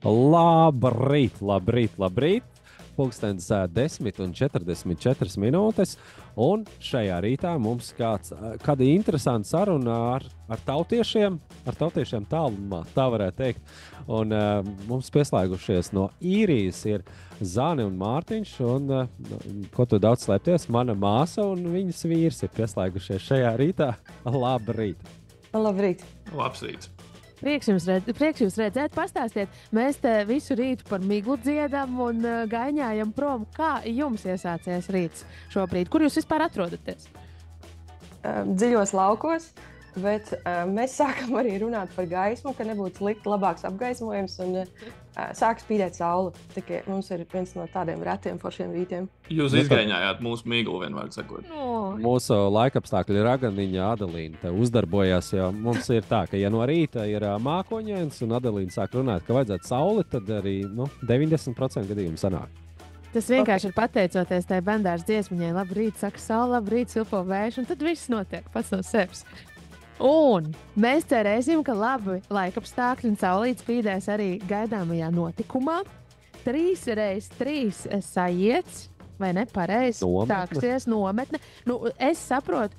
Labrīt, labrīt, labrīt. Pulkstenis 10:44 minūtes. Un šajā rītā mums kāda interesanta saruna ar tautiešiem tālumā, tā varētu teikt. Un mums pieslēgušies no īrijas ir Zane un Mārtiņš. Un, ko tu daudz slēpties? Mana māsa un viņas vīrs ir pieslēgušies šajā rītā. Labrīt! Labrīt! Labs rīts! Prieks jūs redzēt, pastāstiet. Mēs te visu rītu par miglu dziedam un gaiņājam prom. Kā jums iesācies rīts šobrīd? Kur jūs vispār atrodaties? Dziļos laukos, bet mēs sākam arī runāt par gaismu, ka nebūtu slikti labāks apgaismojums un sāk spīdēt saule. Tikai mums ir viens no tādiem retiem foršiem rītiem. Jūs izgaiņājāt mūsu miglu, vienmēr sakot. Mūsu laikapstākļu raganiņa Adelīna te uzdarbojās, jo mums ir tā, ka ja no rīta ir mākoņains un Adelīna sāk runāt, ka vajadzētu sauli, tad arī 90% gadījumu sanāk. Tas vienkārši ir pateicoties tai bendārs dziesmiņai. Labrīt, saka saule, labrīt, silpo vējš, un tad viss notiek pats no sevis. Un mēs cerēsim, ka labi laikapstākļi un saulīte spīdēs arī gaidāmajā notikumā. 3x3 sajiets, vai ne? Pareizi. Sāksies nometne. Es saprotu,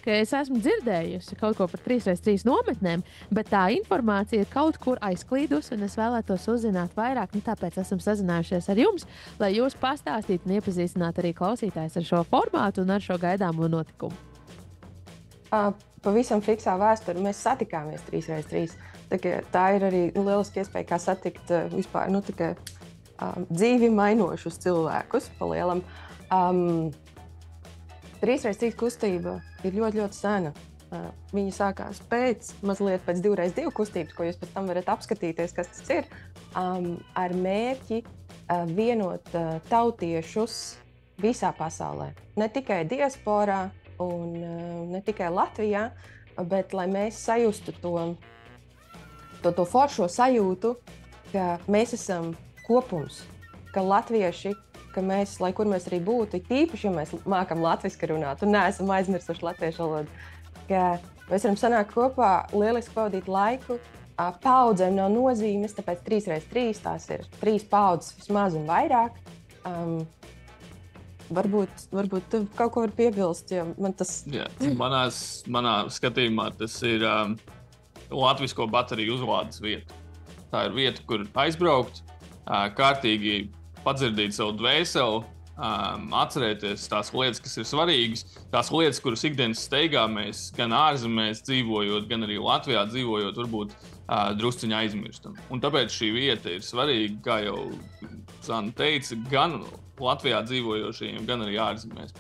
ka es esmu dzirdējusi kaut ko par 3x3 nometnēm, bet tā informācija ir kaut kur aizklīdusi, un es vēlētos uzzināt vairāk. Tāpēc esam sazinājušies ar jums, lai jūs pastāstītu un iepazīstinātu arī klausītājus ar šo formātu un ar šo gaidāmo notikumu. Pavisam fiksā vēsture. Mēs satikāmies 3x3. Tā ir arī lieliski iespēja, kā satikt vispār dzīvi mainošus cilvēkus pa lielam. 3x3 kustība ir ļoti, ļoti sena. Viņa sākās mazliet pēc 2x2 kustības, ko jūs pēc tam varat apskatīties, kas tas ir, ar mērķi vienot tautiešus visā pasaulē. Ne tikai diasporā, un ne tikai Latvijā, bet lai mēs sajustu to foršo sajūtu, ka mēs esam kopums, ka latvieši, ka mēs, lai kur mēs arī būtu, tīpaši, ja mēs mākam latviski runāt un neesam aizmirsuši latviešu valodu, ka mēs varam sanākt kopā, lieliski pavadīt laiku. Paudzēm nav nozīmes, tāpēc 3x3 tās ir 3 paudzes vismaz un vairāk. Varbūt tu kaut ko var piebilst, jo man tas... Jā, manā skatījumā tas ir latvisko bateriju uzlādes vieta. Tā ir vieta, kur aizbraukt, kārtīgi padzirdīt savu dvēseli, atcerēties tās lietas, kas ir svarīgas, tās lietas, kuras ikdienas steigā mēs gan ārzemēs dzīvojot, gan arī Latvijā dzīvojot, varbūt drusciņi aizmirstam. Un tāpēc šī vieta ir svarīga, kā jau Zana teica, gan Latvijā dzīvojošiem, gan arī ārzemēs.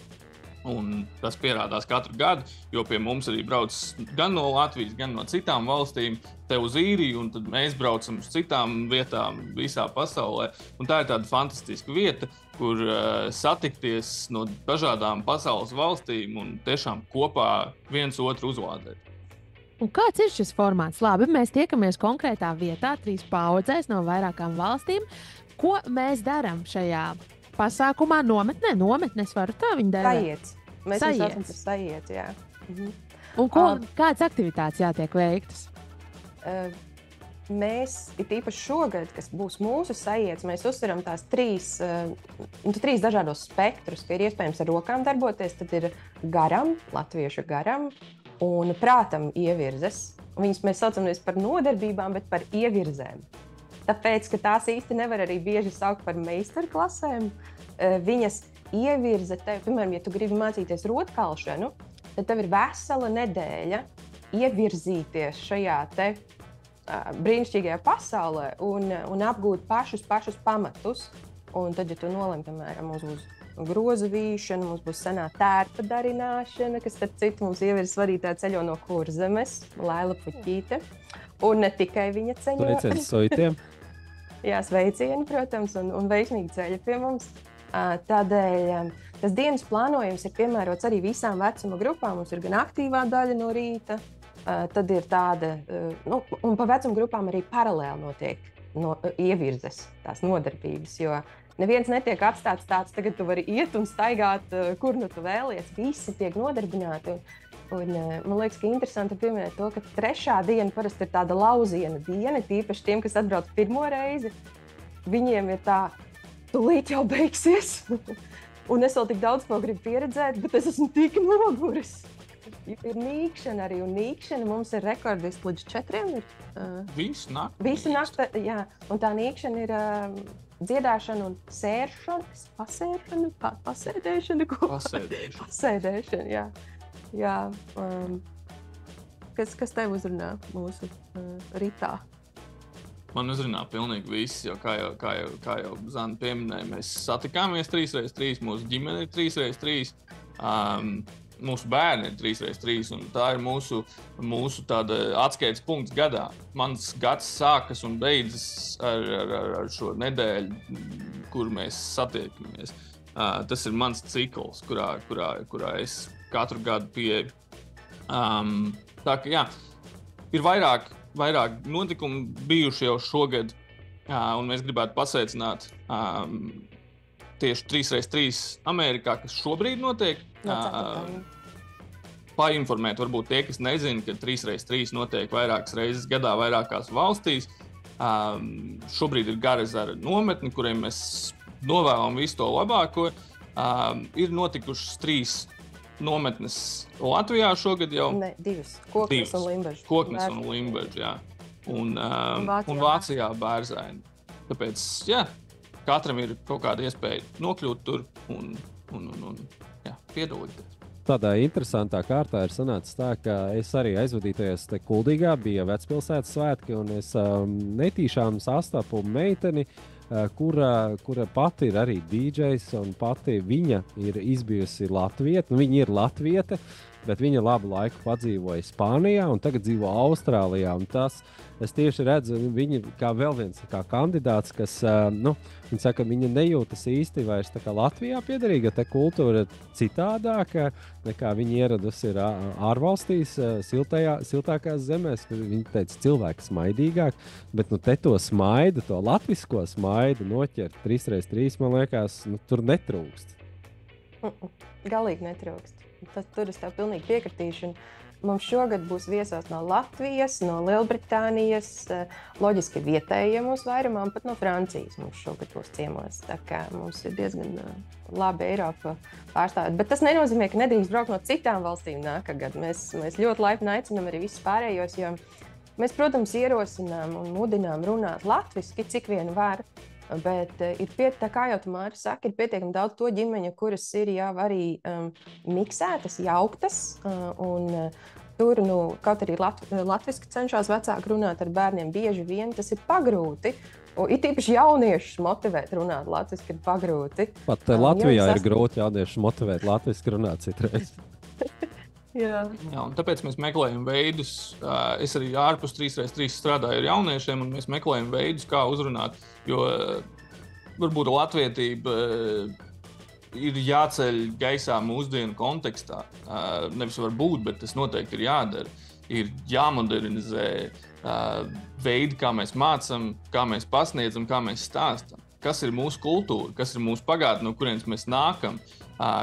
Un tas pierādās katru gadu, jo pie mums arī brauc gan no Latvijas, gan no citām valstīm te uz īriju, un tad mēs braucam uz citām vietām visā pasaulē. Un tā ir tāda fantastiska vieta, kur satikties no dažādām pasaules valstīm un tiešām kopā viens otru uzlādēt. Un kāds ir šis formāts? Labi, mēs tiekamies konkrētā vietā, 3 paudzēs no vairākām valstīm. Ko mēs darām šajā pasākumā? Nometnes varu tā viņu dēvēt? Sajiets. Mēs saucam par sajiets, jā. Un kādas aktivitātes jātiek veiktas? Mēs, it īpaši šogad, kas būs mūsu sajiets, mēs uzsveram tās 3 dažādos spektrus, ka ir iespējams ar rokām darboties, tad ir garam, latviešu garam, un prātam ievirzes. Viņas mēs saucam nevis par nodarbībām, bet par ievirzēm. Tāpēc, ka tās īsti nevar arī bieži saukt par meistarklasēm. Viņas ievirza tev, piemēram, ja tu gribi mācīties rotkalšanu, tad tev ir vesela nedēļa ievirzīties šajā te brīnišķīgajā pasaulē un apgūt pašus pamatus. Un tad, ja tu nolem, piemēram, uz grozu vīšanu, mums būs senā tērpa darināšana, kas, starp citu, mums ievirs vadītāja ceļo no Kurzemes, Laila Puķīte. Un ne tikai viņa ceļo. Sveiciens soitiem. Jā, sveicieni, protams, un veiksmīgi ceļa pie mums. Tādēļ tas dienas plānojums ir piemērots arī visām vecuma grupām. Mums ir gan aktīvā daļa no rīta, tad ir tāda, un pa vecuma grupām arī paralēli notiek ievirzes, tās nodarbības, jo neviens netiek atstāts tāds, tagad tu vari iet un staigāt, kur nu tu vēlies. Visi tiek nodarbināti. Un, man liekas, ka interesanti pieminēt to, ka 3. diena parasti ir tāda lauziena diena, tīpaši tiem, kas atbrauc pirmo reizi. Viņiem ir tā, tūlīt jau beigsies. Un es vēl tik daudz ko gribu pieredzēt, bet es esmu tik noguris. Ir nīkšana arī, un nīkšana mums ir rekordisti līdz 4. Visu nakti. Visu nakti, jā. Un tā nīkšana ir dziedāšana un sēršana, pasēdēšana. Pasēdēšana, jā. Jā, kas tev uzrunā mūsu ritā? Man uzrunā pilnīgi viss, jo kā jau Zana pieminēja, mēs satikāmies 3x3, mūsu ģimene ir 3x3, mūsu bērni ir 3x3, un tā ir mūsu tāda atskaites punkts gadā. Mans gads sākas un beidzas ar šo nedēļu, kur mēs satiekamies. Tas ir mans cikls, kurā es katru gadu pieeju. Tā ka, jā, ir vairāk notikumu bijuši jau šogad, un mēs gribētu pasveicināt tieši 3x3 Amerikā, kas šobrīd notiek. Painformēt varbūt tie, kas nezina, ka 3x3 notiek vairākas reizes gadā vairākās valstīs. Šobrīd ir Garezara nometni, kuriem mēs novēlam visu to labāko. Ir notikušas 3 nometnes Latvijā šogad jau. Ne, 2. Koknes un Limbaģa. Koknes un Limbaģa, jā. Un Vācijā Bērzaini. Tāpēc, jā, katram ir kaut kāda iespēja nokļūt tur un jā, piedalīties. Tādā interesantā kārtā ir sanācis tā, ka es arī aizvadītajos te Kuldīgā, bija Vecpilsētas svētki, un es netīšām sastapu meiteni, kura pati ir arī DJs, un pati viņa ir izbijusi latvieta. Viņa ir latviete, bet viņa labu laiku padzīvoja Spānijā un tagad dzīvo Austrālijā. Un tas, es tieši redzu viņu kā vēl viens kā kandidāts, kas, viņa saka, viņa nejūtas īsti vairs tā kā Latvijā piederīga, te kultūra citādāka, nekā viņa ieradusi ir ārvalstīs, siltākās zemēs, kur viņa teica cilvēki smaidīgāk, bet te to smaidu, to latvisko smaidu noķert 3x3, man liekas, tur netrūkst. Galīgi netrūkst. Tur es tev pilnīgi piekritīšu. Mums šogad būs viesos no Latvijas, no Lielbritānijas, loģiski vietējie mūsu vairumā, un pat no Francijas mums šogad būs ciemos. Tā kā mums ir diezgan labi Eiropa pārstāvēt. Bet tas nenozīmē, ka nedrīkst braukt no citām valstīm nākamgad. Mēs ļoti laipni aicinām arī visus pārējos, jo mēs, protams, ierosinām un mudinām runāt latviski, cik vien var. Bet tā kā jau tu, Māri, saki, ir pietiekami daudz to ģimeņu, kuras ir jau arī miksētas, jauktas. Tur, kaut arī latviski cenšas vecāki runāt ar bērniem, bieži vien tas ir pagrūti. It īpaši jauniešus motivēt runāt latviski ir pagrūti. Pat Latvijā ir grūti jauniešus motivēt latviski runāt citreiz. Jā, un tāpēc mēs meklējam veidus. Es arī ārpus 3x3 strādāju ar jauniešiem, un mēs meklējam veidus, kā uzrunāt. Jo varbūt latvietība ir jāceļ gaisā mūsdienu kontekstā. Nevis varbūt, bet tas noteikti ir jādara. Ir jāmodernizē veidi, kā mēs mācām, kā mēs pasniedzam, kā mēs stāstam. Kas ir mūsu kultūra, kas ir mūsu pagātne, no kurienes mēs nākam.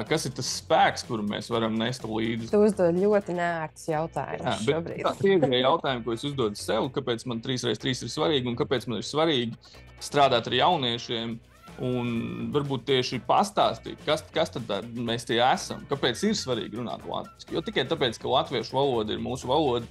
Kas ir tas spēks, kuru mēs varam nest līdzi? Tu uzdod ļoti neērtus jautājumus šobrīd. Tie ir jautājumi, ko es uzdodu sev, kāpēc man 3x3 ir svarīgi un kāpēc man ir svarīgi strādāt ar jauniešiem un varbūt tieši pastāstīt, kas tad mēs tie esam, kāpēc ir svarīgi runāt latviski. Jo tikai tāpēc, ka latviešu valoda ir mūsu valoda,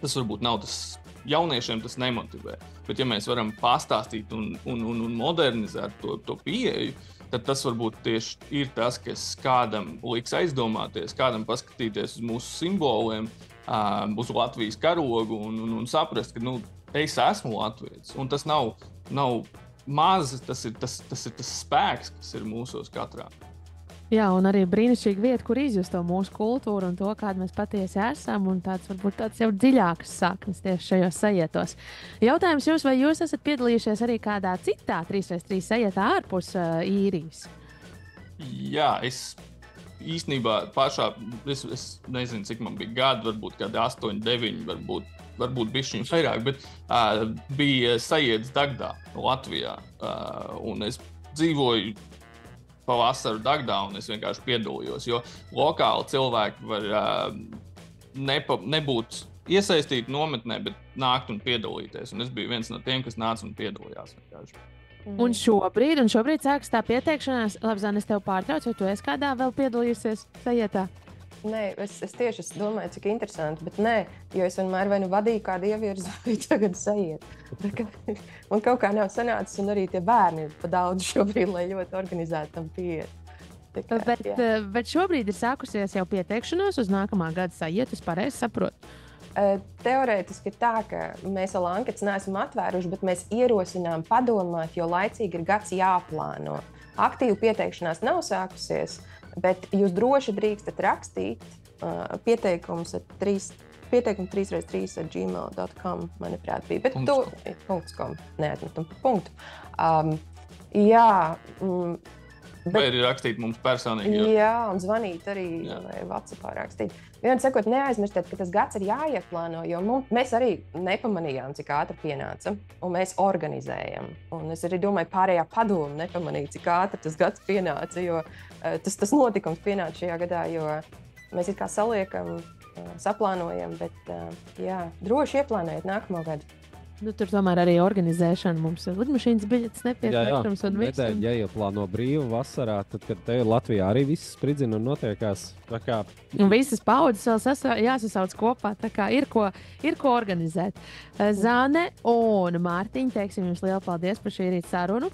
tas varbūt nav tas jauniešiem, tas nemotivē. Bet ja mēs varam pastāstīt un modernizēt to pieeju, tad tas varbūt tieši ir tas, kas kādam liks aizdomāties, kādam paskatīties uz mūsu simboliem, uz Latvijas karogu un saprast, ka es esmu latvietis. Un tas nav maz, tas ir tas spēks, kas ir mūsos katrā. Jā, un arī brīnišķīga vieta, kur izjust to mūsu kultūru un to, kāda mēs patiesi esam, un varbūt tāds jau dziļāks saknes tieši šajos sajietos. Jautājums jums, vai jūs esat piedalījušies arī kādā citā 3x3 sajietā ārpus īrijas? Jā, es īstenībā es nezinu, cik man bija gadi, varbūt kādi 8, 9, varbūt bišķiņ vairāk, bet bija sajietas Dagdā, Latvijā, un es dzīvoju pavasaru Dagdā, un es vienkārši piedalījos, jo lokāli cilvēki var nebūt iesaistīti nometnē, bet nākt un piedalīties. Un es biju viens no tiem, kas nāca un piedalījās. Un šobrīd sākas tā pieteikšanās. Labi, Zana, es tev pārtraucu, vai tu esi kādā vēl piedalījusies sajietā? Nē, es tieši domāju, cik interesanti, bet nē, jo es vienmēr vai nu vadīju kādu ievirzi, vai tagad sajiet. Man kaut kā nav sanācis, un arī tie bērni ir pa daudz šobrīd, lai ļoti organizēti tam pieiet. Bet šobrīd ir sākusies jau pieteikšanās uz nākamā gada sajietu, es pareizi saprotu. Teorētiski ir tā, ka mēs vēl anketas neesam atvēruši, bet mēs ierosinām padomāt, jo laicīgi ir gads jāplāno. Aktīva pieteikšanās nav sākusies, bet jūs droši drīkstat rakstīt pieteikumus 3x3@gmail.com, manuprāt, bija. Bet .com, neatmetam punktu. Jā. Vai arī rakstīt mums personīgi? Jā, un zvanīt arī, vai WhatsAppā rakstīt. Vienmēr sakot, neaizmirstiet, ka tas gads ir jāieplāno, jo mēs arī nepamanījām, cik ātri pienāca, un mēs organizējam. Un es arī domāju, pārējā padome nepamanīja, cik ātri tas gads pienāca, jo tas notikums pienāca šajā gadā, jo mēs it kā saliekam, saplānojam, bet jā, droši ieplānojiet nākamo gadu. Nu, tur tomēr arī organizēšana mums ir lidmašīnas biļetes nepieciešams. Ja ieplāno brīvu vasarā, tad, kad te Latvijā arī viss spridzina un notiekās. Un visas paudzes vēl jāsasauc kopā, tā kā ir ko organizēt. Zane un Mārtiņ, teiksim jums lielu paldies par šī rīta sarunu.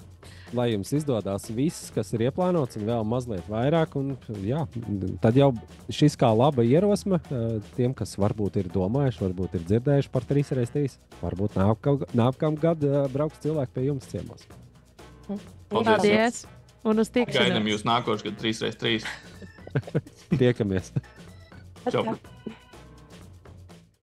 Lai jums izdodas viss, kas ir ieplānots, un vēl mazliet vairāk. Un, jā, tad jau šis kā laba ierosme tiem, kas varbūt ir domājuši, varbūt ir dzirdējuši par 3x3. Varbūt nākamā gada brauks cilvēki pie jums ciemos. Paldies! Un uz tikšanos! Gaidām jūs nākošais gadu 3x3. Tiekamies! Čau!